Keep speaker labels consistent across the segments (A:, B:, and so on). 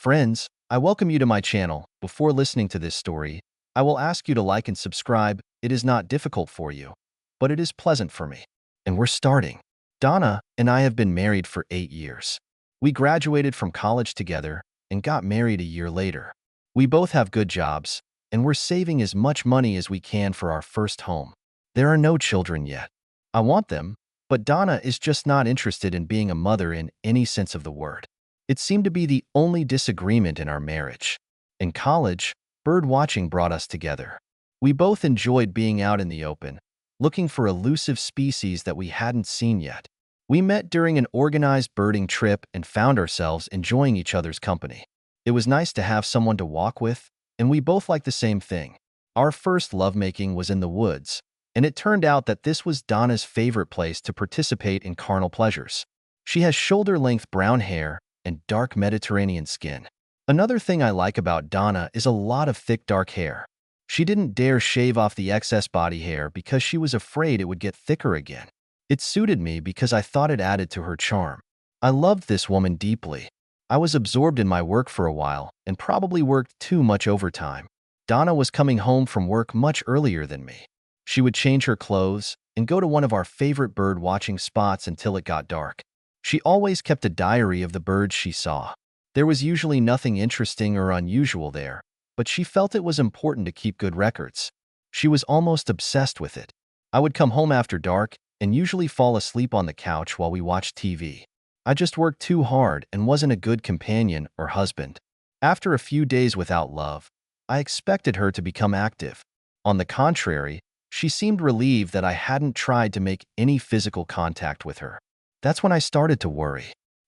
A: Friends, I welcome you to my channel. Before listening to this story, I will ask you to like and subscribe. It is not difficult for you, but it is pleasant for me. And we're starting. Donna and I have been married for 8 years. We graduated from college together and got married a year later. We both have good jobs, and we're saving as much money as we can for our first home. There are no children yet. I want them, but Donna is just not interested in being a mother in any sense of the word. It seemed to be the only disagreement in our marriage. In college, bird watching brought us together. We both enjoyed being out in the open, looking for elusive species that we hadn't seen yet. We met during an organized birding trip and found ourselves enjoying each other's company. It was nice to have someone to walk with, and we both liked the same thing. Our first lovemaking was in the woods, and it turned out that this was Donna's favorite place to participate in carnal pleasures. She has shoulder-length brown hair and dark Mediterranean skin. Another thing I like about Donna is a lot of thick dark hair. She didn't dare shave off the excess body hair because she was afraid it would get thicker again. It suited me because I thought it added to her charm. I loved this woman deeply. I was absorbed in my work for a while and probably worked too much overtime. Donna was coming home from work much earlier than me. She would change her clothes and go to one of our favorite bird watching spots until it got dark. She always kept a diary of the birds she saw. There was usually nothing interesting or unusual there, but she felt it was important to keep good records. She was almost obsessed with it. I would come home after dark and usually fall asleep on the couch while we watched TV. I just worked too hard and wasn't a good companion or husband. After a few days without love, I expected her to become active. On the contrary, she seemed relieved that I hadn't tried to make any physical contact with her. That's when I started to worry.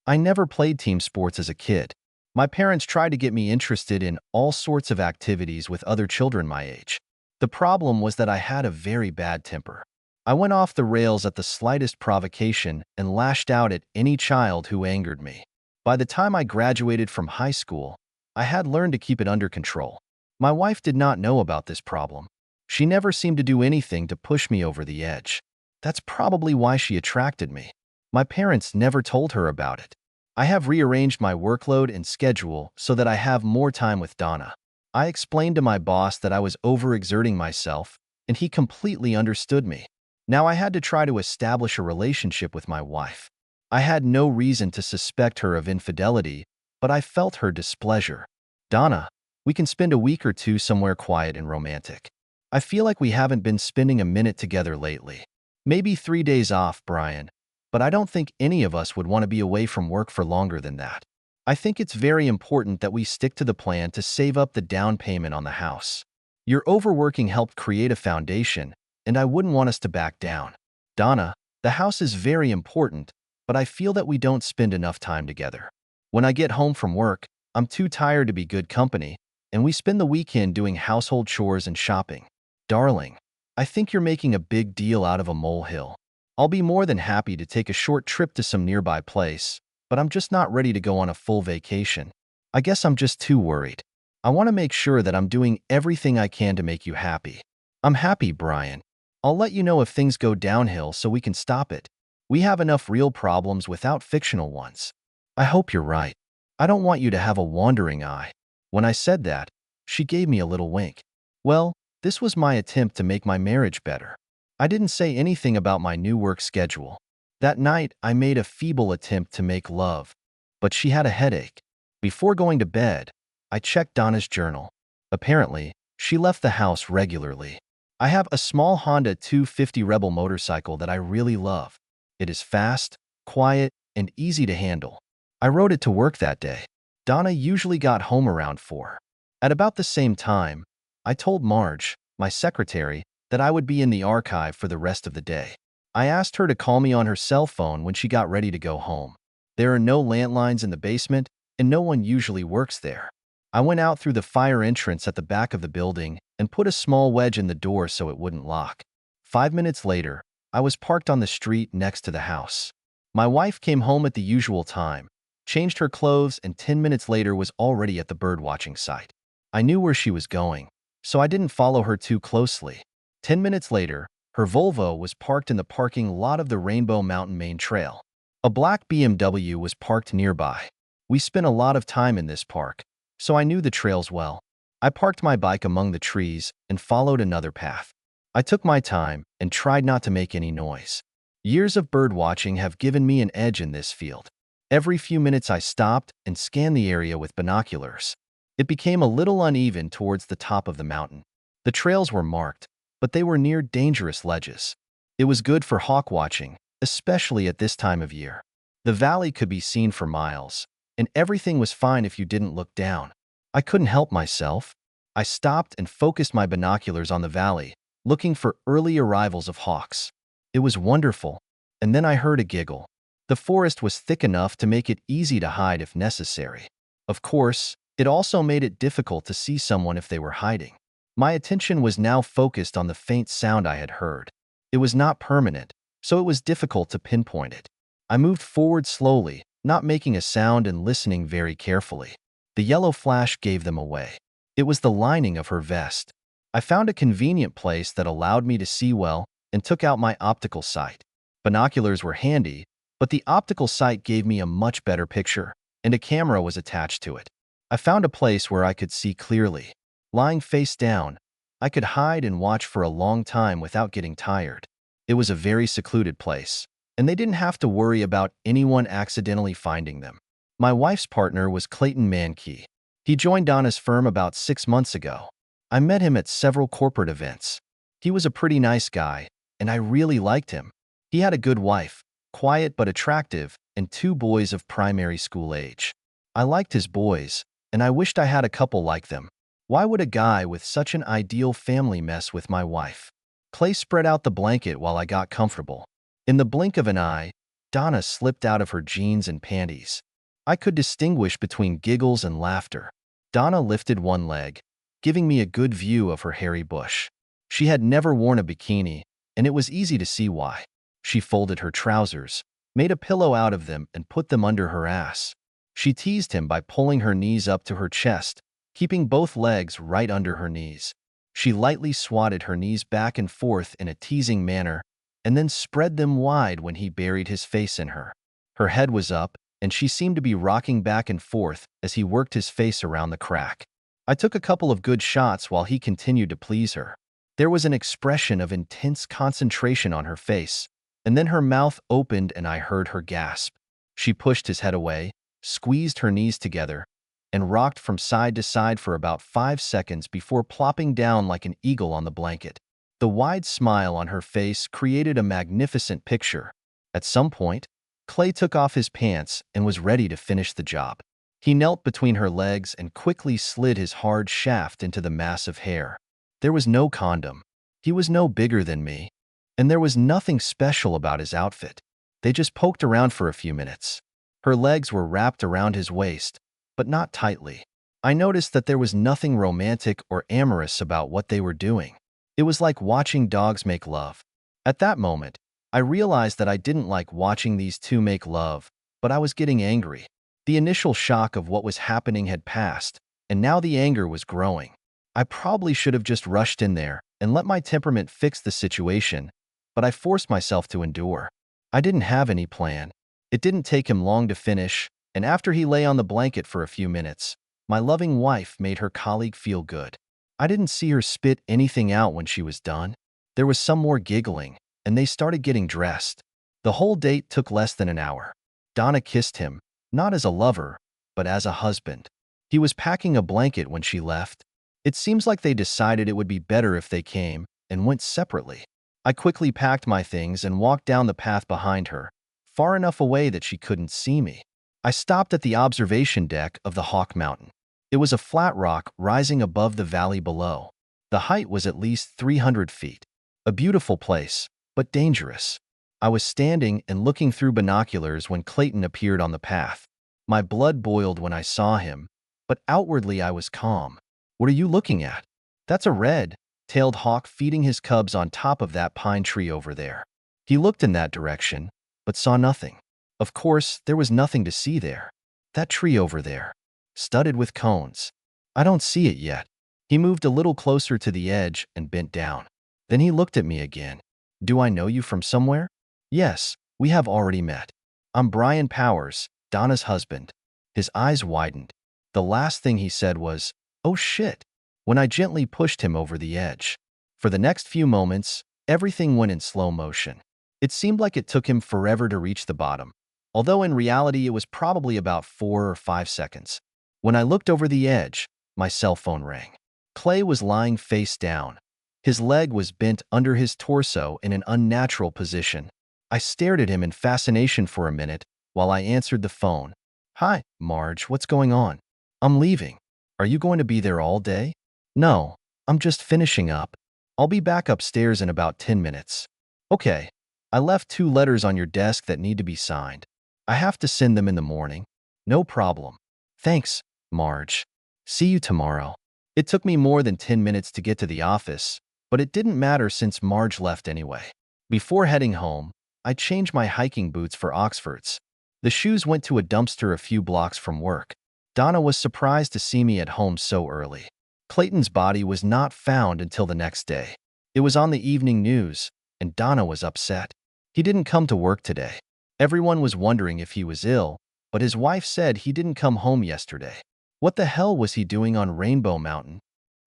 A: I never played team sports as a kid. My parents tried to get me interested in all sorts of activities with other children my age. The problem was that I had a very bad temper. I went off the rails at the slightest provocation and lashed out at any child who angered me. By the time I graduated from high school, I had learned to keep it under control. My wife did not know about this problem. She never seemed to do anything to push me over the edge. That's probably why she attracted me. My parents never told her about it. I have rearranged my workload and schedule so that I have more time with Donna. I explained to my boss that I was overexerting myself, and he completely understood me. Now I had to try to establish a relationship with my wife. I had no reason to suspect her of infidelity, but I felt her displeasure. Donna, we can spend a week or two somewhere quiet and romantic. I feel like we haven't been spending a minute together lately. Maybe 3 days off, Brian. But I don't think any of us would want to be away from work for longer than that. I think it's very important that we stick to the plan to save up the down payment on the house. Your overworking helped create a foundation, and I wouldn't want us to back down. Donna, the house is very important, but I feel that we don't spend enough time together. When I get home from work, I'm too tired to be good company, and we spend the weekend doing household chores and shopping. Darling, I think you're making a big deal out of a molehill. I'll be more than happy to take a short trip to some nearby place, but I'm just not ready to go on a full vacation. I guess I'm just too worried. I want to make sure that I'm doing everything I can to make you happy. I'm happy, Brian. I'll let you know if things go downhill so we can stop it. We have enough real problems without fictional ones. I hope you're right. I don't want you to have a wandering eye. When I said that, she gave me a little wink. Well, this was my attempt to make my marriage better. I didn't say anything about my new work schedule. That night, I made a feeble attempt to make love, but she had a headache. Before going to bed, I checked Donna's journal. Apparently, she left the house regularly. I have a small Honda 250 Rebel motorcycle that I really love. It is fast, quiet, and easy to handle. I rode it to work that day. Donna usually got home around 4. At about the same time, I told Marge, my secretary, that I would be in the archive for the rest of the day. I asked her to call me on her cell phone when she got ready to go home. There are no landlines in the basement, and no one usually works there. I went out through the fire entrance at the back of the building and put a small wedge in the door so it wouldn't lock. 5 minutes later, I was parked on the street next to the house. My wife came home at the usual time, changed her clothes, and 10 minutes later was already at the birdwatching site. I knew where she was going, so I didn't follow her too closely. 10 minutes later, her Volvo was parked in the parking lot of the Rainbow Mountain Main Trail. A black BMW was parked nearby. We spent a lot of time in this park, so I knew the trails well. I parked my bike among the trees and followed another path. I took my time and tried not to make any noise. Years of bird watching have given me an edge in this field. Every few minutes I stopped and scanned the area with binoculars. It became a little uneven towards the top of the mountain. The trails were marked, but they were near dangerous ledges. It was good for hawk watching, especially at this time of year. The valley could be seen for miles, and everything was fine if you didn't look down. I couldn't help myself. I stopped and focused my binoculars on the valley, looking for early arrivals of hawks. It was wonderful, and then I heard a giggle. The forest was thick enough to make it easy to hide if necessary. Of course, it also made it difficult to see someone if they were hiding. My attention was now focused on the faint sound I had heard. It was not permanent, so it was difficult to pinpoint it. I moved forward slowly, not making a sound and listening very carefully. The yellow flash gave them away. It was the lining of her vest. I found a convenient place that allowed me to see well and took out my optical sight. Binoculars were handy, but the optical sight gave me a much better picture, and a camera was attached to it. I found a place where I could see clearly. Lying face down, I could hide and watch for a long time without getting tired. It was a very secluded place, and they didn't have to worry about anyone accidentally finding them. My wife's partner was Clayton Mankey. He joined Donna's firm about 6 months ago. I met him at several corporate events. He was a pretty nice guy, and I really liked him. He had a good wife, quiet but attractive, and 2 boys of primary school age. I liked his boys, and I wished I had a couple like them. Why would a guy with such an ideal family mess with my wife? Clay spread out the blanket while I got comfortable. In the blink of an eye, Donna slipped out of her jeans and panties. I could distinguish between giggles and laughter. Donna lifted one leg, giving me a good view of her hairy bush. She had never worn a bikini, and it was easy to see why. She folded her trousers, made a pillow out of them, and put them under her ass. She teased him by pulling her knees up to her chest, keeping both legs right under her knees. She lightly swatted her knees back and forth in a teasing manner, and then spread them wide when he buried his face in her. Her head was up, and she seemed to be rocking back and forth as he worked his face around the crack. I took a couple of good shots while he continued to please her. There was an expression of intense concentration on her face, and then her mouth opened and I heard her gasp. She pushed his head away, squeezed her knees together, and rocked from side to side for about 5 seconds before plopping down like an eagle on the blanket. The wide smile on her face created a magnificent picture. At some point, Clay took off his pants and was ready to finish the job. He knelt between her legs and quickly slid his hard shaft into the mass of hair. There was no condom. He was no bigger than me, and there was nothing special about his outfit. They just poked around for a few minutes. Her legs were wrapped around his waist, but not tightly. I noticed that there was nothing romantic or amorous about what they were doing. It was like watching dogs make love. At that moment, I realized that I didn't like watching these two make love, but I was getting angry. The initial shock of what was happening had passed, and now the anger was growing. I probably should have just rushed in there and let my temperament fix the situation, but I forced myself to endure. I didn't have any plan. It didn't take him long to finish, and after he lay on the blanket for a few minutes, my loving wife made her colleague feel good. I didn't see her spit anything out when she was done. There was some more giggling, and they started getting dressed. The whole date took less than an hour. Donna kissed him, not as a lover, but as a husband. He was packing a blanket when she left. It seems like they decided it would be better if they came and went separately. I quickly packed my things and walked down the path behind her, far enough away that she couldn't see me. I stopped at the observation deck of the Hawk Mountain. It was a flat rock rising above the valley below. The height was at least 300 feet. A beautiful place, but dangerous. I was standing and looking through binoculars when Clayton appeared on the path. My blood boiled when I saw him, but outwardly I was calm. "What are you looking at?" "That's a red-tailed hawk feeding his cubs on top of that pine tree over there." He looked in that direction, but saw nothing. Of course, there was nothing to see there. "That tree over there, studded with cones. I don't see it yet." He moved a little closer to the edge and bent down. Then he looked at me again. "Do I know you from somewhere?" "Yes, we have already met. I'm Brian Powers, Donna's husband." His eyes widened. The last thing he said was, "Oh shit," when I gently pushed him over the edge. For the next few moments, everything went in slow motion. It seemed like it took him forever to reach the bottom, although in reality it was probably about 4 or 5 seconds. When I looked over the edge, my cell phone rang. Clay was lying face down. His leg was bent under his torso in an unnatural position. I stared at him in fascination for a minute while I answered the phone. "Hi, Marge, what's going on?" "I'm leaving." "Are you going to be there all day?" "No, I'm just finishing up. I'll be back upstairs in about 10 minutes. "Okay. I left 2 letters on your desk that need to be signed. I have to send them in the morning." "No problem." "Thanks, Marge. See you tomorrow." It took me more than 10 minutes to get to the office, but it didn't matter since Marge left anyway. Before heading home, I changed my hiking boots for Oxfords. The shoes went to a dumpster a few blocks from work. Donna was surprised to see me at home so early. Clayton's body was not found until the next day. It was on the evening news, and Donna was upset. He didn't come to work today. Everyone was wondering if he was ill, but his wife said he didn't come home yesterday. What the hell was he doing on Rainbow Mountain?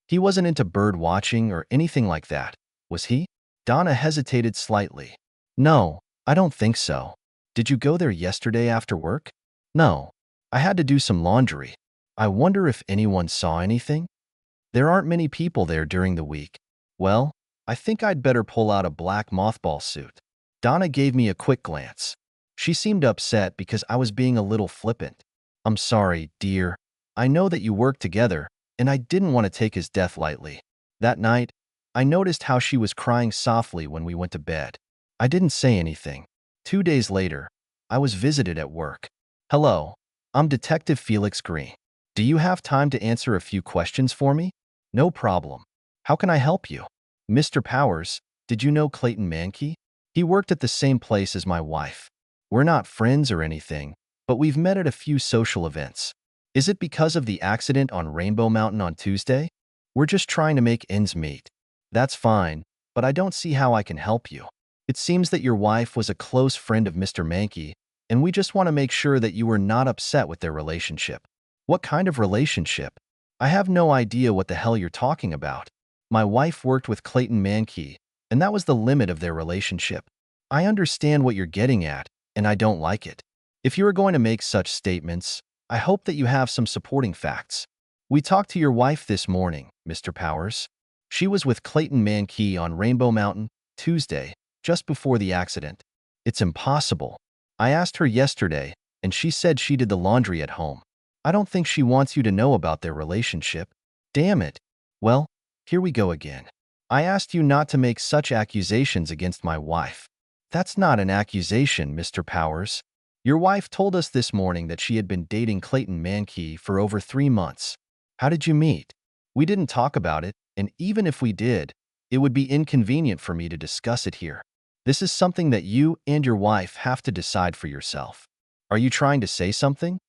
A: He wasn't into bird watching or anything like that, was he? Donna hesitated slightly. "No, I don't think so." "Did you go there yesterday after work?" "No. I had to do some laundry." "I wonder if anyone saw anything?" "There aren't many people there during the week." "Well, I think I'd better pull out a black mothball suit." Donna gave me a quick glance. She seemed upset because I was being a little flippant. "I'm sorry, dear. I know that you work together, and I didn't want to take his death lightly." That night, I noticed how she was crying softly when we went to bed. I didn't say anything. 2 days later, I was visited at work. "Hello, I'm Detective Felix Green. Do you have time to answer a few questions for me?" "No problem. How can I help you?" "Mr. Powers, did you know Clayton Mankey? He worked at the same place as my wife. We're not friends or anything, but we've met at a few social events. Is it because of the accident on Rainbow Mountain on Tuesday?" "We're just trying to make ends meet." "That's fine, but I don't see how I can help you. It seems that your wife was a close friend of Mr. Mankey, and we just want to make sure that you were not upset with their relationship." "What kind of relationship?" "I have no idea what the hell you're talking about. My wife worked with Clayton Mankey, and that was the limit of their relationship." "I understand what you're getting at, and I don't like it. If you are going to make such statements, I hope that you have some supporting facts." "We talked to your wife this morning, Mr. Powers. She was with Clayton Mankey on Rainbow Mountain, Tuesday, just before the accident." "It's impossible. I asked her yesterday, and she said she did the laundry at home." "I don't think she wants you to know about their relationship." "Damn it. Well, here we go again. I asked you not to make such accusations against my wife." "That's not an accusation, Mr. Powers. Your wife told us this morning that she had been dating Clayton Mankey for over 3 months. How did you meet?" "We didn't talk about it, and even if we did, it would be inconvenient for me to discuss it here. This is something that you and your wife have to decide for yourself." "Are you trying to say something?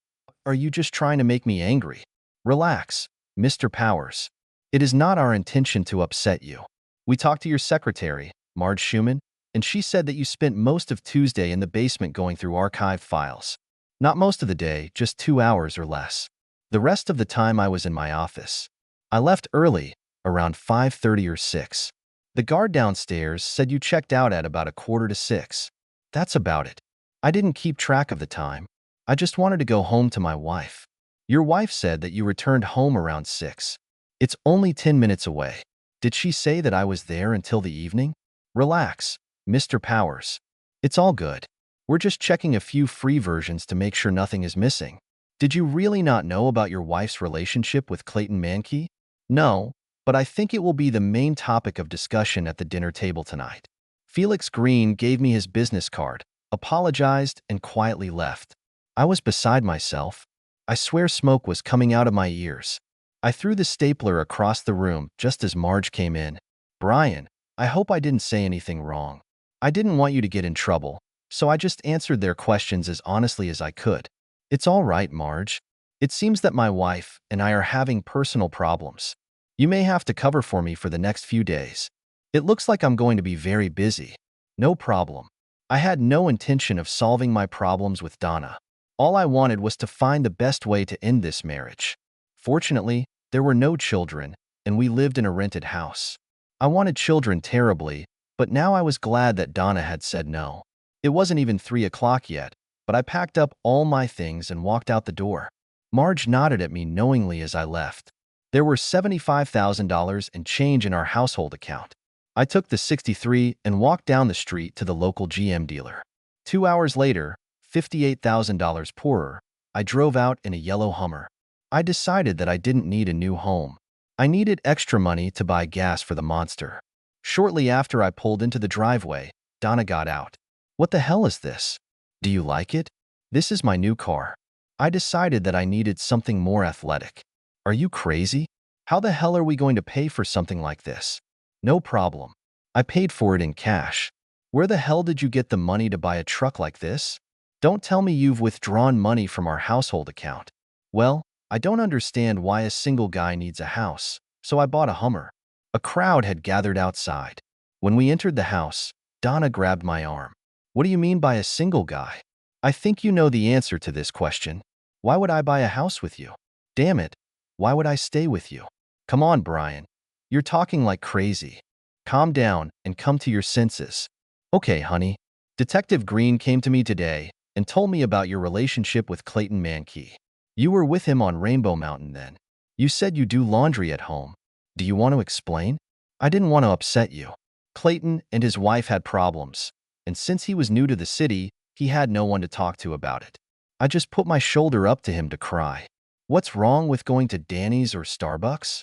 A: Are you just trying to make me angry?" "Relax, Mr. Powers. It is not our intention to upset you. We talked to your secretary, Marge Schumann, and she said that you spent most of Tuesday in the basement going through archived files. Not most of the day, just 2 hours or less. The rest of the time I was in my office. I left early, around 5:30 or 6. The guard downstairs said you checked out at about 5:45. That's about it. I didn't keep track of the time. I just wanted to go home to my wife. Your wife said that you returned home around 6. It's only 10 minutes away. Did she say that I was there until the evening?" "Relax, Mr. Powers. It's all good. We're just checking a few free versions to make sure nothing is missing." "Did you really not know about your wife's relationship with Clayton Mankey?" "No, but I think it will be the main topic of discussion at the dinner table tonight." Felix Green gave me his business card, apologized, and quietly left. I was beside myself. I swear smoke was coming out of my ears. I threw the stapler across the room just as Marge came in. "Brian, I hope I didn't say anything wrong. I didn't want you to get in trouble, so I just answered their questions as honestly as I could." "It's all right, Marge. It seems that my wife and I are having personal problems. You may have to cover for me for the next few days. It looks like I'm going to be very busy." "No problem. I had no intention of solving my problems with Donna. All I wanted was to find the best way to end this marriage. Fortunately, there were no children, and we lived in a rented house. I wanted children terribly, but now I was glad that Donna had said no. It wasn't even 3 o'clock yet, but I packed up all my things and walked out the door. Marge nodded at me knowingly as I left. There were $75,000 and change in our household account. I took the 63 and walked down the street to the local GM dealer. 2 hours later, $58,000 poorer, I drove out in a yellow Hummer. I decided that I didn't need a new home. I needed extra money to buy gas for the monster. Shortly after I pulled into the driveway, Donna got out. "What the hell is this? Do you like it? This is my new car." I decided that I needed something more athletic. "Are you crazy? How the hell are we going to pay for something like this?" "No problem. I paid for it in cash." "Where the hell did you get the money to buy a truck like this? Don't tell me you've withdrawn money from our household account." "Well, I don't understand why a single guy needs a house, so I bought a Hummer." A crowd had gathered outside. When we entered the house, Donna grabbed my arm. "What do you mean by a single guy? I think you know the answer to this question. Why would I buy a house with you? Damn it, why would I stay with you? Come on, Brian. You're talking like crazy. Calm down and come to your senses." "Okay, honey. Detective Green came to me today and told me about your relationship with Clayton Mankey. You were with him on Rainbow Mountain then. You said you do laundry at home. Do you want to explain?" "I didn't want to upset you. Clayton and his wife had problems, and since he was new to the city, he had no one to talk to about it. I just put my shoulder up to him to cry. What's wrong with going to Danny's or Starbucks?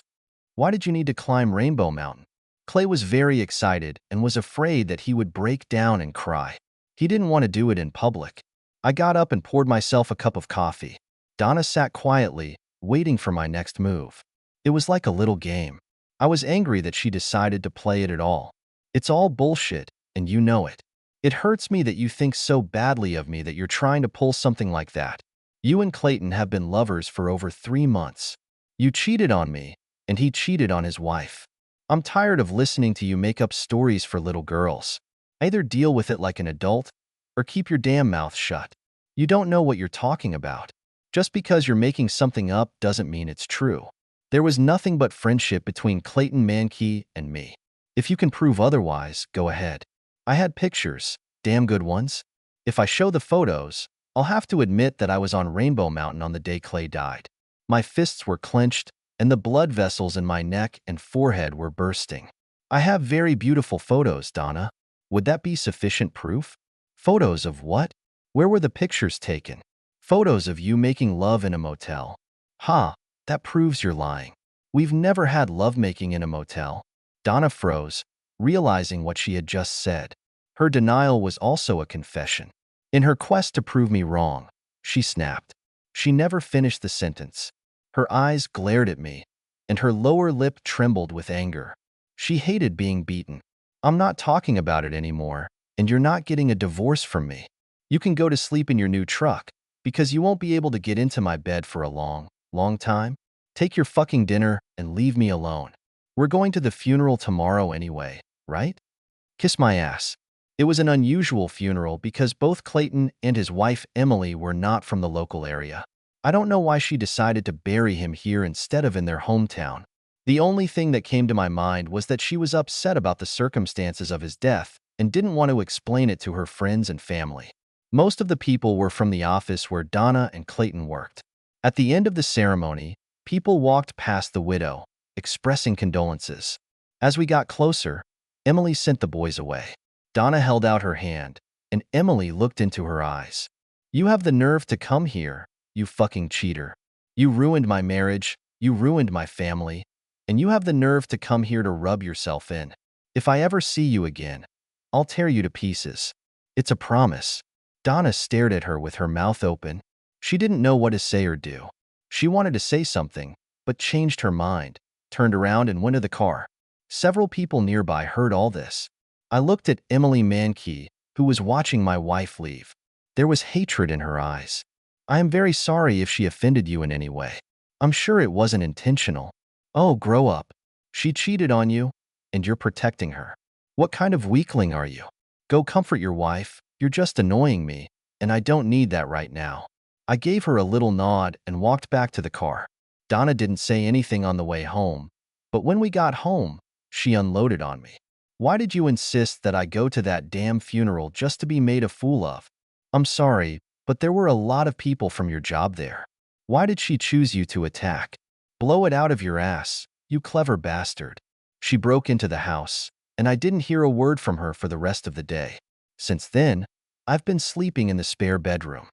A: Why did you need to climb Rainbow Mountain?" Clay was very excited and was afraid that he would break down and cry. He didn't want to do it in public. I got up and poured myself a cup of coffee. Donna sat quietly, waiting for my next move. It was like a little game. I was angry that she decided to play it at all. "It's all bullshit, and you know it. It hurts me that you think so badly of me that you're trying to pull something like that. You and Clayton have been lovers for over 3 months. You cheated on me, and he cheated on his wife. I'm tired of listening to you make up stories for little girls. Either deal with it like an adult, or keep your damn mouth shut. You don't know what you're talking about. Just because you're making something up doesn't mean it's true. There was nothing but friendship between Clayton Mankey and me. If you can prove otherwise, go ahead. I had pictures, damn good ones. If I show the photos, I'll have to admit that I was on Rainbow Mountain on the day Clay died. My fists were clenched, and the blood vessels in my neck and forehead were bursting. I have very beautiful photos, Donna. Would that be sufficient proof?" "Photos of what? Where were the pictures taken?" "Photos of you making love in a motel." "Ha, that proves you're lying. We've never had lovemaking in a motel." Donna froze, realizing what she had just said. Her denial was also a confession. In her quest to prove me wrong, she snapped. She never finished the sentence. Her eyes glared at me, and her lower lip trembled with anger. She hated being beaten. "I'm not talking about it anymore, and you're not getting a divorce from me. You can go to sleep in your new truck, because you won't be able to get into my bed for a long, long time. Take your fucking dinner and leave me alone. We're going to the funeral tomorrow anyway, right?" Kiss my ass. It was an unusual funeral because both Clayton and his wife Emily were not from the local area. I don't know why she decided to bury him here instead of in their hometown. The only thing that came to my mind was that she was upset about the circumstances of his death and didn't want to explain it to her friends and family. Most of the people were from the office where Donna and Clayton worked. At the end of the ceremony, people walked past the widow, expressing condolences. As we got closer, Emily sent the boys away. Donna held out her hand, and Emily looked into her eyes. "You have the nerve to come here, you fucking cheater. You ruined my marriage, you ruined my family, and you have the nerve to come here to rub yourself in. If I ever see you again, I'll tear you to pieces. It's a promise." Donna stared at her with her mouth open. She didn't know what to say or do. She wanted to say something, but changed her mind, turned around and went to the car. Several people nearby heard all this. I looked at Emily Mankey, who was watching my wife leave. There was hatred in her eyes. "I am very sorry if she offended you in any way. I'm sure it wasn't intentional." "Oh, grow up. She cheated on you, and you're protecting her. What kind of weakling are you? Go comfort your wife. You're just annoying me, and I don't need that right now." I gave her a little nod and walked back to the car. Donna didn't say anything on the way home, but when we got home, she unloaded on me. Why did you insist that I go to that damn funeral just to be made a fool of? I'm sorry, but there were a lot of people from your job there. Why did she choose you to attack? Blow it out of your ass, you clever bastard. She broke into the house, and I didn't hear a word from her for the rest of the day. Since then, I've been sleeping in the spare bedroom.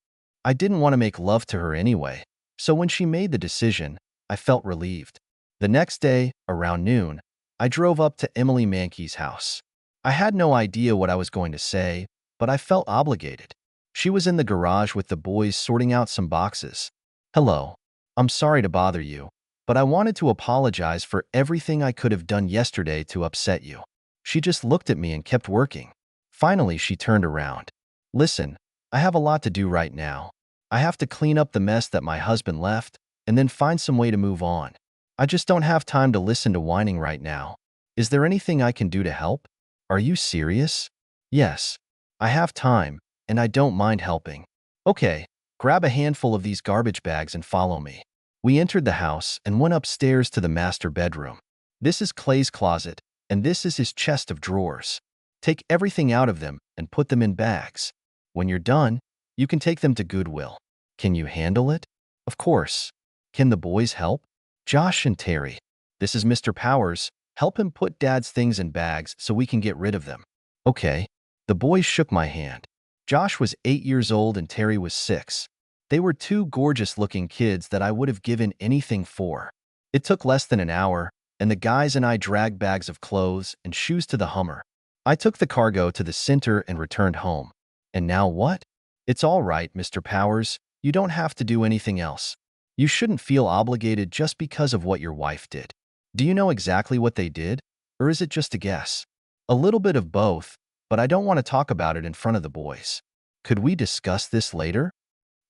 A: I didn't want to make love to her anyway, so when she made the decision, I felt relieved. The next day, around noon, I drove up to Emily Mankey's house. I had no idea what I was going to say, but I felt obligated. She was in the garage with the boys sorting out some boxes. Hello. I'm sorry to bother you, but I wanted to apologize for everything I could have done yesterday to upset you. She just looked at me and kept working. Finally, she turned around. Listen, I have a lot to do right now. I have to clean up the mess that my husband left and then find some way to move on. I just don't have time to listen to whining right now. Is there anything I can do to help? Are you serious? Yes. I have time, and I don't mind helping. Okay, grab a handful of these garbage bags and follow me. We entered the house and went upstairs to the master bedroom. This is Clay's closet, and this is his chest of drawers. Take everything out of them and put them in bags. When you're done, you can take them to Goodwill. Can you handle it? Of course. Can the boys help? Josh and Terry. This is Mr. Powers. Help him put Dad's things in bags so we can get rid of them. Okay. The boys shook my hand. Josh was 8 years old and Terry was 6. They were two gorgeous-looking kids that I would have given anything for. It took less than an hour, and the guys and I dragged bags of clothes and shoes to the Hummer. I took the cargo to the center and returned home. And now what? It's all right, Mr. Powers. You don't have to do anything else. You shouldn't feel obligated just because of what your wife did. Do you know exactly what they did? Or is it just a guess? A little bit of both, but I don't want to talk about it in front of the boys. Could we discuss this later?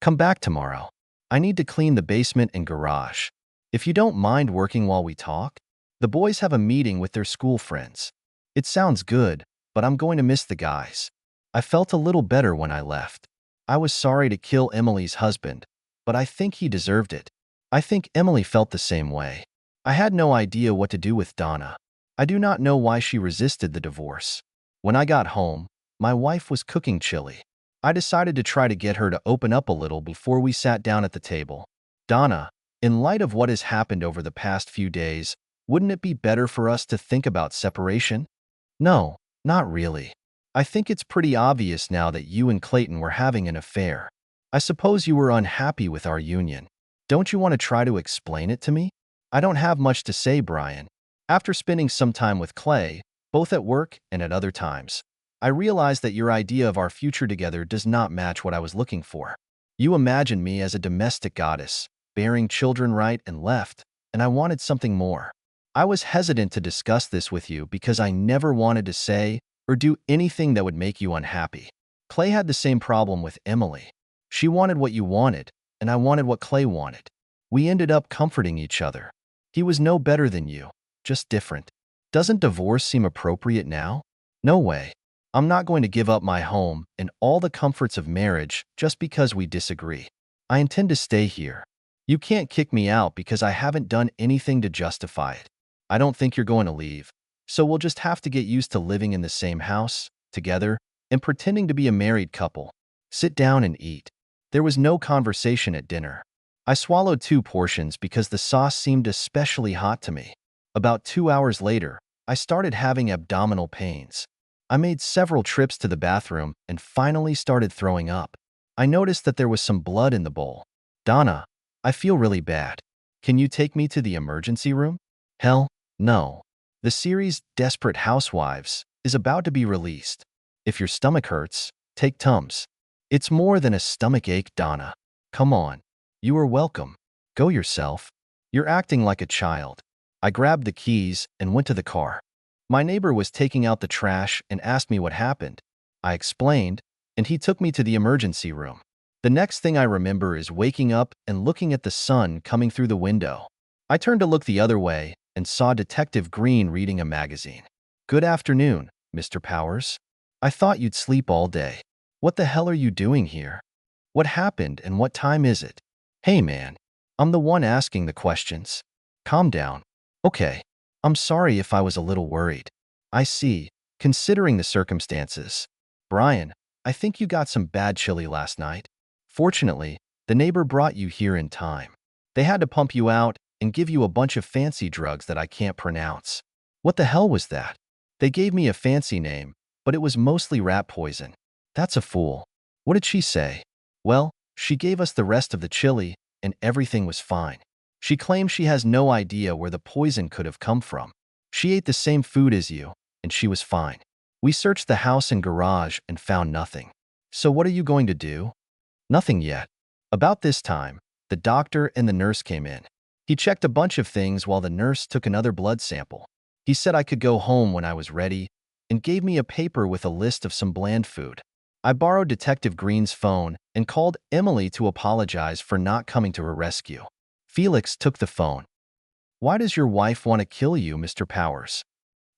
A: Come back tomorrow. I need to clean the basement and garage. If you don't mind working while we talk, the boys have a meeting with their school friends. It sounds good, but I'm going to miss the guys. I felt a little better when I left. I was sorry to kill Emily's husband, but I think he deserved it. I think Emily felt the same way. I had no idea what to do with Donna. I do not know why she resisted the divorce. When I got home, my wife was cooking chili. I decided to try to get her to open up a little before we sat down at the table. Donna, in light of what has happened over the past few days, wouldn't it be better for us to think about separation? No, not really. I think it's pretty obvious now that you and Clayton were having an affair. I suppose you were unhappy with our union. Don't you want to try to explain it to me? I don't have much to say, Brian. After spending some time with Clay, both at work and at other times, I realized that your idea of our future together does not match what I was looking for. You imagined me as a domestic goddess, bearing children right and left, and I wanted something more. I was hesitant to discuss this with you because I never wanted to say or do anything that would make you unhappy. Clay had the same problem with Emily. She wanted what you wanted, and I wanted what Clay wanted. We ended up comforting each other. He was no better than you, just different. Doesn't divorce seem appropriate now? No way. I'm not going to give up my home and all the comforts of marriage just because we disagree. I intend to stay here. You can't kick me out because I haven't done anything to justify it. I don't think you're going to leave, so we'll just have to get used to living in the same house, together, and pretending to be a married couple. Sit down and eat. There was no conversation at dinner. I swallowed 2 portions because the sauce seemed especially hot to me. About 2 hours later, I started having abdominal pains. I made several trips to the bathroom and finally started throwing up. I noticed that there was some blood in the bowl. Donna, I feel really bad. Can you take me to the emergency room? Hell, no. The series Desperate Housewives is about to be released. If your stomach hurts, take Tums. It's more than a stomach ache, Donna. Come on. You are welcome. Go yourself. You're acting like a child. I grabbed the keys and went to the car. My neighbor was taking out the trash and asked me what happened. I explained, and he took me to the emergency room. The next thing I remember is waking up and looking at the sun coming through the window. I turned to look the other way and saw Detective Green reading a magazine. Good afternoon, Mr. Powers. I thought you'd sleep all day. What the hell are you doing here? What happened and what time is it? Hey man, I'm the one asking the questions. Calm down. Okay, I'm sorry if I was a little worried. I see, considering the circumstances. Brian, I think you got some bad chili last night. Fortunately, the neighbor brought you here in time. They had to pump you out and give you a bunch of fancy drugs that I can't pronounce. What the hell was that? They gave me a fancy name, but it was mostly rat poison. That's a fool. What did she say? Well, she gave us the rest of the chili, and everything was fine. She claims she has no idea where the poison could have come from. She ate the same food as you, and she was fine. We searched the house and garage and found nothing. So what are you going to do? Nothing yet. About this time, the doctor and the nurse came in. He checked a bunch of things while the nurse took another blood sample. He said I could go home when I was ready and gave me a paper with a list of some bland food. I borrowed Detective Green's phone and called Emily to apologize for not coming to her rescue. Felix took the phone. Why does your wife want to kill you, Mr. Powers?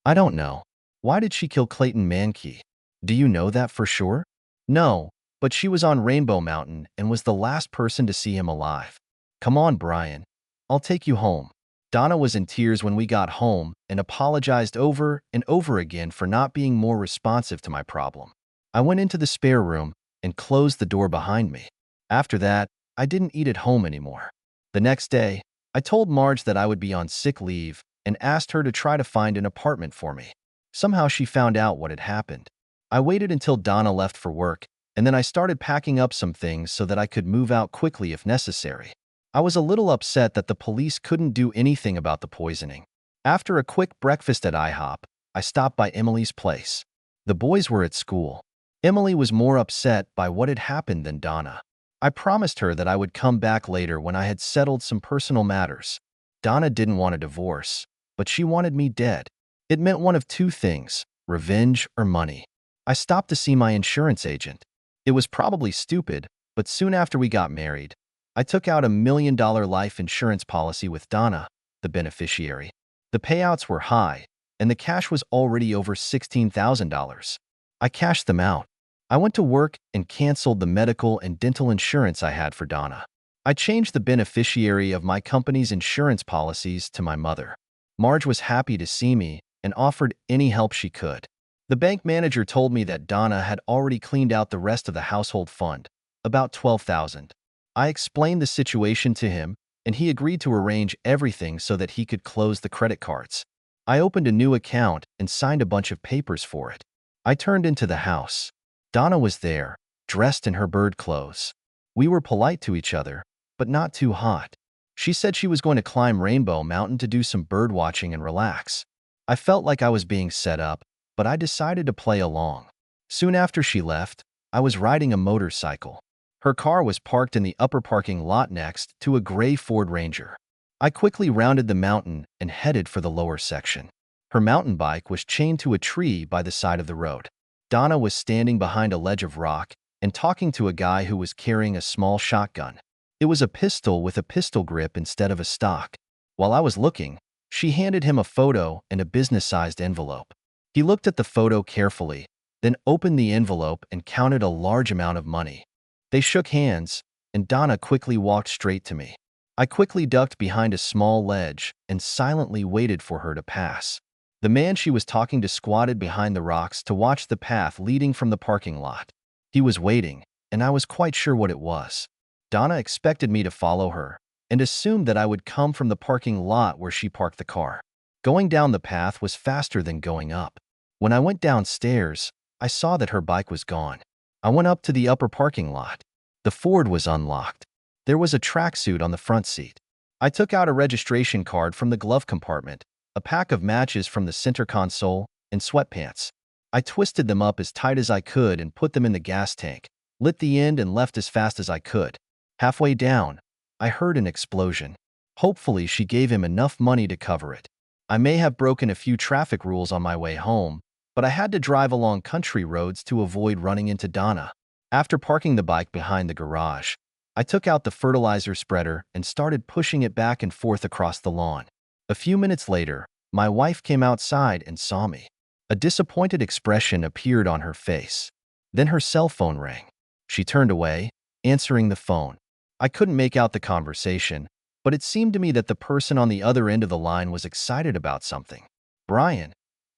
A: I don't know. Why did she kill Clayton Mankey? Do you know that for sure? No, but she was on Rainbow Mountain and was the last person to see him alive. Come on, Brian. I'll take you home. Donna was in tears when we got home and apologized over and over again for not being more responsive to my problem. I went into the spare room and closed the door behind me. After that, I didn't eat at home anymore. The next day, I told Marge that I would be on sick leave and asked her to try to find an apartment for me. Somehow she found out what had happened. I waited until Donna left for work, and then I started packing up some things so that I could move out quickly if necessary. I was a little upset that the police couldn't do anything about the poisoning. After a quick breakfast at IHOP, I stopped by Emily's place. The boys were at school. Emily was more upset by what had happened than Donna. I promised her that I would come back later when I had settled some personal matters. Donna didn't want a divorce, but she wanted me dead. It meant one of two things, revenge or money. I stopped to see my insurance agent. It was probably stupid, but soon after we got married, I took out $1 million life insurance policy with Donna, the beneficiary. The payouts were high, and the cash was already over $16,000. I cashed them out. I went to work and canceled the medical and dental insurance I had for Donna. I changed the beneficiary of my company's insurance policies to my mother. Marge was happy to see me and offered any help she could. The bank manager told me that Donna had already cleaned out the rest of the household fund, about $12,000. I explained the situation to him, and he agreed to arrange everything so that he could close the credit cards. I opened a new account and signed a bunch of papers for it. I turned into the house. Donna was there, dressed in her bird clothes. We were polite to each other, but not too hot. She said she was going to climb Rainbow Mountain to do some bird watching and relax. I felt like I was being set up, but I decided to play along. Soon after she left, I was riding a motorcycle. Her car was parked in the upper parking lot next to a gray Ford Ranger. I quickly rounded the mountain and headed for the lower section. Her mountain bike was chained to a tree by the side of the road. Donna was standing behind a ledge of rock and talking to a guy who was carrying a small shotgun. It was a pistol with a pistol grip instead of a stock. While I was looking, she handed him a photo and a business-sized envelope. He looked at the photo carefully, then opened the envelope and counted a large amount of money. They shook hands, and Donna quickly walked straight to me. I quickly ducked behind a small ledge and silently waited for her to pass. The man she was talking to squatted behind the rocks to watch the path leading from the parking lot. He was waiting, and I was quite sure what it was. Donna expected me to follow her and assumed that I would come from the parking lot where she parked the car. Going down the path was faster than going up. When I went downstairs, I saw that her bike was gone. I went up to the upper parking lot. The Ford was unlocked. There was a tracksuit on the front seat. I took out a registration card from the glove compartment, a pack of matches from the center console, and sweatpants. I twisted them up as tight as I could and put them in the gas tank, lit the end and left as fast as I could. Halfway down, I heard an explosion. Hopefully, she gave him enough money to cover it. I may have broken a few traffic rules on my way home, but I had to drive along country roads to avoid running into Donna. After parking the bike behind the garage, I took out the fertilizer spreader and started pushing it back and forth across the lawn. A few minutes later, my wife came outside and saw me. A disappointed expression appeared on her face. Then her cell phone rang. She turned away, answering the phone. I couldn't make out the conversation, but it seemed to me that the person on the other end of the line was excited about something. Brian.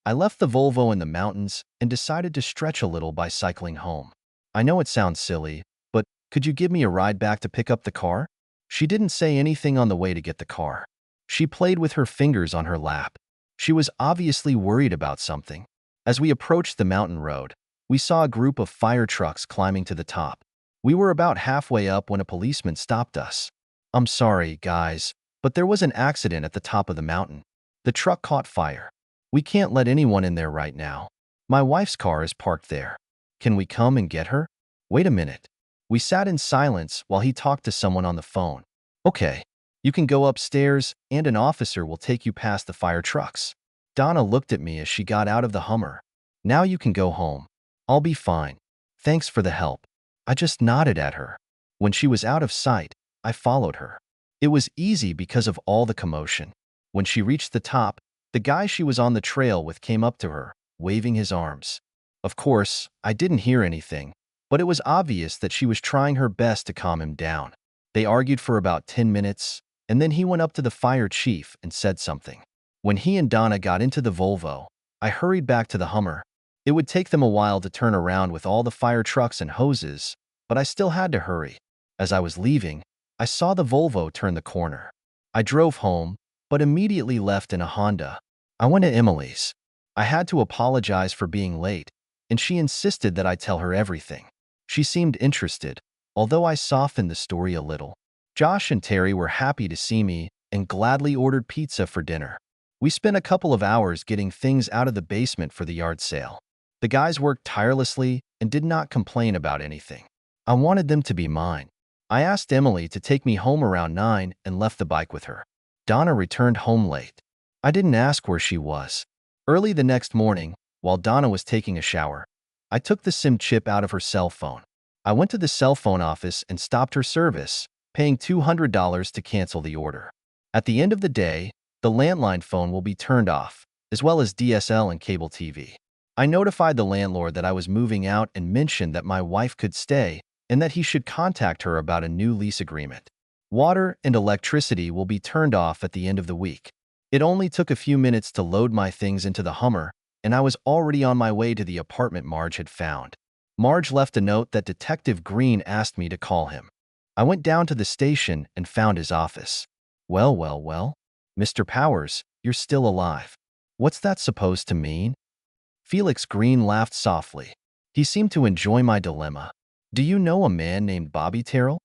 A: I left the Volvo in the mountains and decided to stretch a little by cycling home. I know it sounds silly, but could you give me a ride back to pick up the car? She didn't say anything on the way to get the car. She played with her fingers on her lap. She was obviously worried about something. As we approached the mountain road, we saw a group of fire trucks climbing to the top. We were about halfway up when a policeman stopped us. I'm sorry, guys, but there was an accident at the top of the mountain. The truck caught fire. We can't let anyone in there right now. My wife's car is parked there. Can we come and get her? Wait a minute. We sat in silence while he talked to someone on the phone. Okay, you can go upstairs and an officer will take you past the fire trucks. Donna looked at me as she got out of the Hummer. Now you can go home. I'll be fine. Thanks for the help. I just nodded at her. When she was out of sight, I followed her. It was easy because of all the commotion. When she reached the top, the guy she was on the trail with came up to her, waving his arms. Of course, I didn't hear anything, but it was obvious that she was trying her best to calm him down. They argued for about 10 minutes, and then he went up to the fire chief and said something. When he and Donna got into the Volvo, I hurried back to the Hummer. It would take them a while to turn around with all the fire trucks and hoses, but I still had to hurry. As I was leaving, I saw the Volvo turn the corner. I drove home, but immediately left in a Honda. I went to Emily's. I had to apologize for being late, and she insisted that I tell her everything. She seemed interested, although I softened the story a little. Josh and Terry were happy to see me and gladly ordered pizza for dinner. We spent a couple of hours getting things out of the basement for the yard sale. The guys worked tirelessly and did not complain about anything. I wanted them to be mine. I asked Emily to take me home around 9 and left the bike with her. Donna returned home late. I didn't ask where she was. Early the next morning, while Donna was taking a shower, I took the SIM chip out of her cell phone. I went to the cell phone office and stopped her service, paying $200 to cancel the order. At the end of the day, the landline phone will be turned off, as well as DSL and cable TV. I notified the landlord that I was moving out and mentioned that my wife could stay and that he should contact her about a new lease agreement. Water and electricity will be turned off at the end of the week. It only took a few minutes to load my things into the Hummer, and I was already on my way to the apartment Marge had found. Marge left a note that Detective Green asked me to call him. I went down to the station and found his office. Well, Mr. Powers, you're still alive. What's that supposed to mean? Felix Green laughed softly. He seemed to enjoy my dilemma. Do you know a man named Bobby Terrell?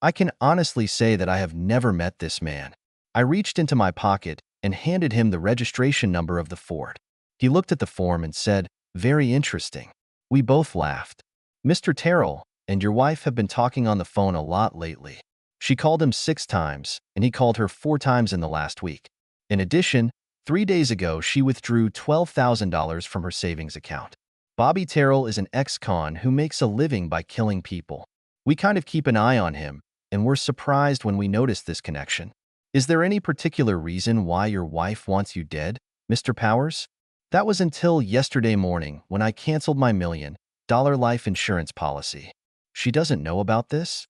A: I can honestly say that I have never met this man. I reached into my pocket and handed him the registration number of the Ford. He looked at the form and said, "Very interesting." We both laughed. Mr. Terrell and your wife have been talking on the phone a lot lately. She called him 6 times, and he called her 4 times in the last week. In addition, 3 days ago, she withdrew $12,000 from her savings account. Bobby Terrell is an ex-con who makes a living by killing people. We kind of keep an eye on him, and we're surprised when we notice this connection. Is there any particular reason why your wife wants you dead, Mr. Powers? That was until yesterday morning when I canceled my $1 million life insurance policy. She doesn't know about this?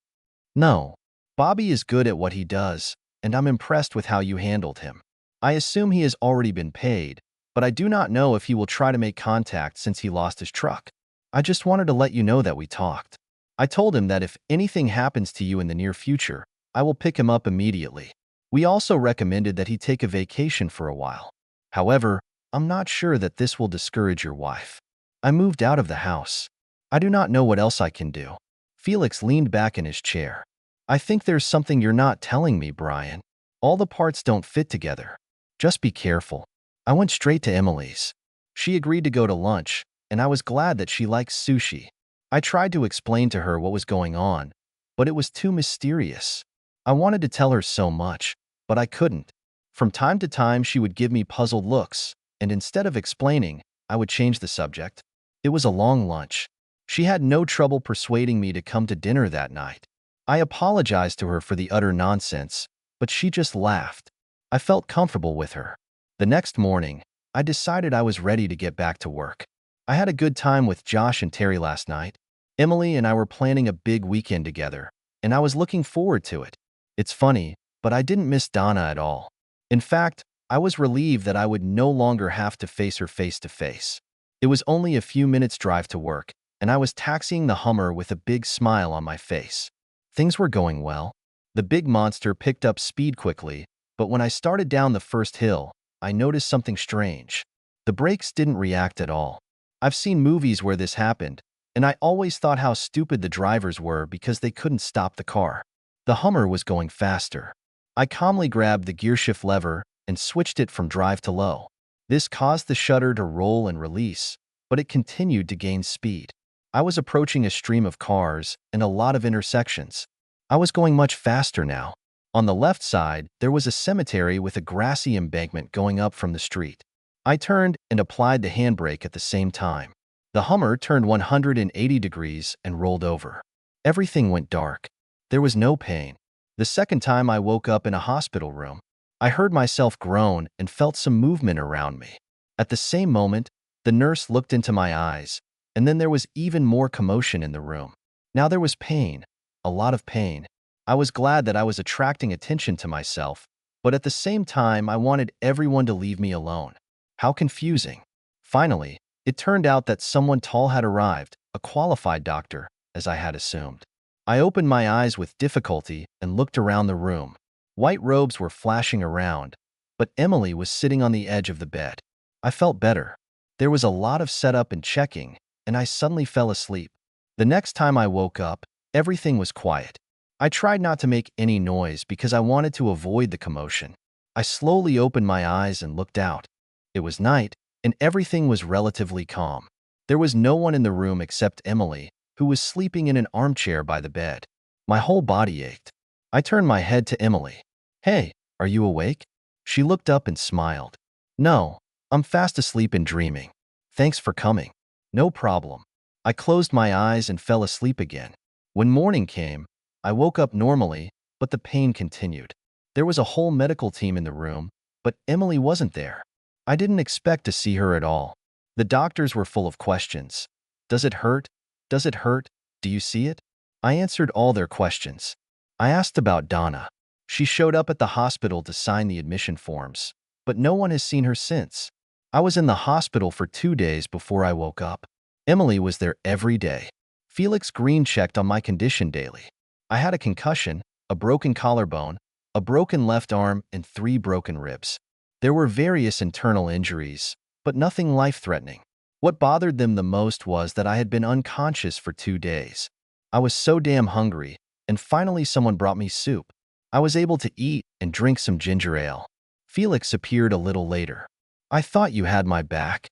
A: No. Bobby is good at what he does, and I'm impressed with how you handled him. I assume he has already been paid, but I do not know if he will try to make contact since he lost his truck. I just wanted to let you know that we talked. I told him that if anything happens to you in the near future, I will pick him up immediately. We also recommended that he take a vacation for a while. However, I'm not sure that this will discourage your wife. I moved out of the house. I do not know what else I can do. Felix leaned back in his chair. I think there's something you're not telling me, Brian. All the parts don't fit together. Just be careful. I went straight to Emily's. She agreed to go to lunch, and I was glad that she likes sushi. I tried to explain to her what was going on, but it was too mysterious. I wanted to tell her so much, but I couldn't. From time to time, she would give me puzzled looks, and instead of explaining, I would change the subject. It was a long lunch. She had no trouble persuading me to come to dinner that night. I apologized to her for the utter nonsense, but she just laughed. I felt comfortable with her. The next morning, I decided I was ready to get back to work. I had a good time with Josh and Terry last night. Emily and I were planning a big weekend together, and I was looking forward to it. It's funny, but I didn't miss Donna at all. In fact, I was relieved that I would no longer have to face her face to face. It was only a few minutes' drive to work, and I was taxiing the Hummer with a big smile on my face. Things were going well. The big monster picked up speed quickly, but when I started down the first hill, I noticed something strange. The brakes didn't react at all. I've seen movies where this happened, and I always thought how stupid the drivers were because they couldn't stop the car. The Hummer was going faster. I calmly grabbed the gearshift lever and switched it from drive to low. This caused the shutter to roll and release, but it continued to gain speed. I was approaching a stream of cars and a lot of intersections. I was going much faster now. On the left side, there was a cemetery with a grassy embankment going up from the street. I turned and applied the handbrake at the same time. The Hummer turned 180 degrees and rolled over. Everything went dark. There was no pain. The second time I woke up in a hospital room, I heard myself groan and felt some movement around me. At the same moment, the nurse looked into my eyes, and then there was even more commotion in the room. Now there was pain, a lot of pain. I was glad that I was attracting attention to myself, but at the same time I wanted everyone to leave me alone. How confusing. Finally, it turned out that someone tall had arrived, a qualified doctor, as I had assumed. I opened my eyes with difficulty and looked around the room. White robes were flashing around, but Emily was sitting on the edge of the bed. I felt better. There was a lot of setup and checking, and I suddenly fell asleep. The next time I woke up, everything was quiet. I tried not to make any noise because I wanted to avoid the commotion. I slowly opened my eyes and looked out. It was night, and everything was relatively calm. There was no one in the room except Emily, who was sleeping in an armchair by the bed. My whole body ached. I turned my head to Emily. "Hey, are you awake?" She looked up and smiled. "No, I'm fast asleep and dreaming. Thanks for coming." "No problem." I closed my eyes and fell asleep again. When morning came, I woke up normally, but the pain continued. There was a whole medical team in the room, but Emily wasn't there. I didn't expect to see her at all. The doctors were full of questions. "Does it hurt? Does it hurt? Do you see it?" I answered all their questions. I asked about Donna. She showed up at the hospital to sign the admission forms, but no one has seen her since. I was in the hospital for 2 days before I woke up. Emily was there every day. Felix Green checked on my condition daily. I had a concussion, a broken collarbone, a broken left arm, and 3 broken ribs. There were various internal injuries, but nothing life-threatening. What bothered them the most was that I had been unconscious for 2 days. I was so damn hungry, and finally someone brought me soup. I was able to eat and drink some ginger ale. Felix appeared a little later. "I thought you had my back."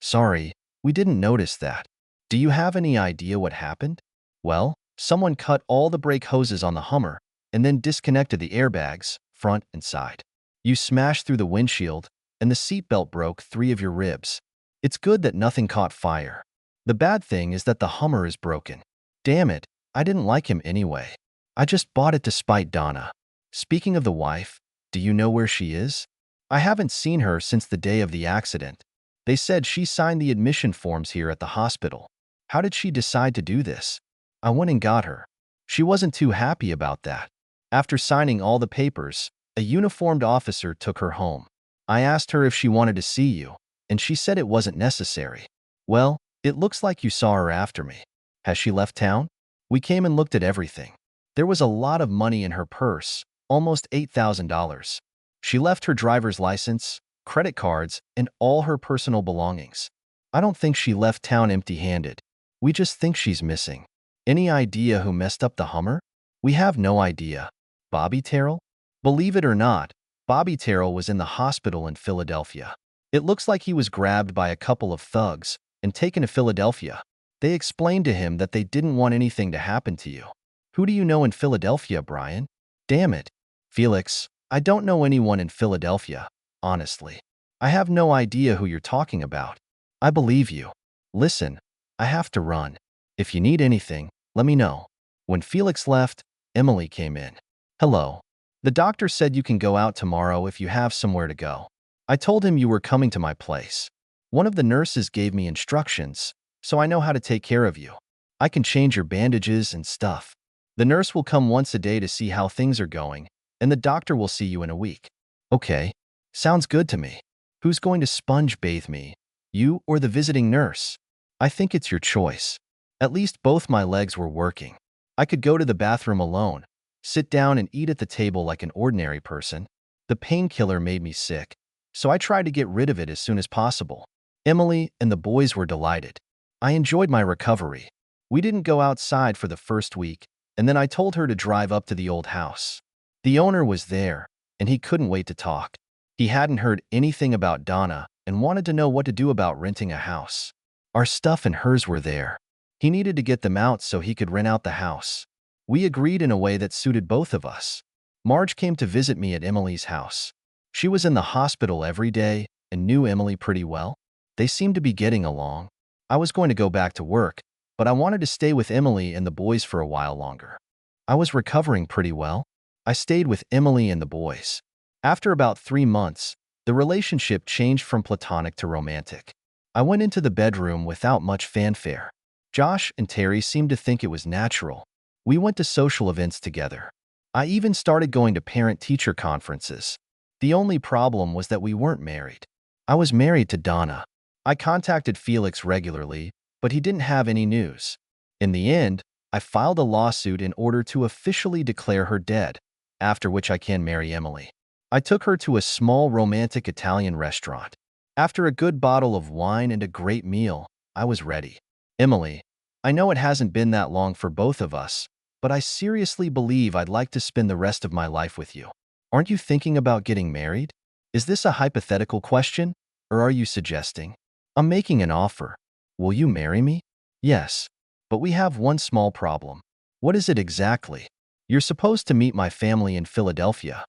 A: "Sorry, we didn't notice that." "Do you have any idea what happened?" "Well, someone cut all the brake hoses on the Hummer and then disconnected the airbags, front and side. You smashed through the windshield, and the seatbelt broke 3 of your ribs. It's good that nothing caught fire. The bad thing is that the Hummer is broken. Damn it, I didn't like him anyway. I just bought it to spite Donna." "Speaking of the wife, do you know where she is?" "I haven't seen her since the day of the accident. They said she signed the admission forms here at the hospital." "How did she decide to do this?" "I went and got her. She wasn't too happy about that. After signing all the papers, a uniformed officer took her home. I asked her if she wanted to see you, and she said it wasn't necessary." "Well, it looks like you saw her after me. Has she left town?" "We came and looked at everything. There was a lot of money in her purse, almost $8,000. She left her driver's license, credit cards, and all her personal belongings. I don't think she left town empty-handed. We just think she's missing." "Any idea who messed up the Hummer?" "We have no idea." "Bobby Terrell?" "Believe it or not, Bobby Terrell was in the hospital in Philadelphia. It looks like he was grabbed by a couple of thugs and taken to Philadelphia. They explained to him that they didn't want anything to happen to you." "Who do you know in Philadelphia, Brian?" "Damn it, Felix, I don't know anyone in Philadelphia, honestly. I have no idea who you're talking about." "I believe you. Listen, I have to run. If you need anything, let me know." When Felix left, Emily came in. "Hello. The doctor said you can go out tomorrow if you have somewhere to go. I told him you were coming to my place. One of the nurses gave me instructions, so I know how to take care of you." I can change your bandages and stuff. The nurse will come once a day to see how things are going, and the doctor will see you in a week. Okay, sounds good to me. Who's going to sponge bathe me? You or the visiting nurse? I think it's your choice. At least both my legs were working. I could go to the bathroom alone, sit down and eat at the table like an ordinary person. The painkiller made me sick, so I tried to get rid of it as soon as possible. Emily and the boys were delighted. I enjoyed my recovery. We didn't go outside for the first week, and then I told her to drive up to the old house. The owner was there, and he couldn't wait to talk. He hadn't heard anything about Donna and wanted to know what to do about renting a house. Our stuff and hers were there. He needed to get them out so he could rent out the house. We agreed in a way that suited both of us. Marge came to visit me at Emily's house. She was in the hospital every day and knew Emily pretty well. They seemed to be getting along. I was going to go back to work, but I wanted to stay with Emily and the boys for a while longer. I was recovering pretty well. I stayed with Emily and the boys. After about 3 months, the relationship changed from platonic to romantic. I went into the bedroom without much fanfare. Josh and Terry seemed to think it was natural. We went to social events together. I even started going to parent-teacher conferences. The only problem was that we weren't married. I was married to Donna. I contacted Felix regularly, but he didn't have any news. In the end, I filed a lawsuit in order to officially declare her dead, after which I can marry Emily. I took her to a small romantic Italian restaurant. After a good bottle of wine and a great meal, I was ready. Emily, I know it hasn't been that long for both of us, but I seriously believe I'd like to spend the rest of my life with you. Aren't you thinking about getting married? Is this a hypothetical question, or are you suggesting? I'm making an offer. Will you marry me? Yes, but we have one small problem. What is it exactly? You're supposed to meet my family in Philadelphia.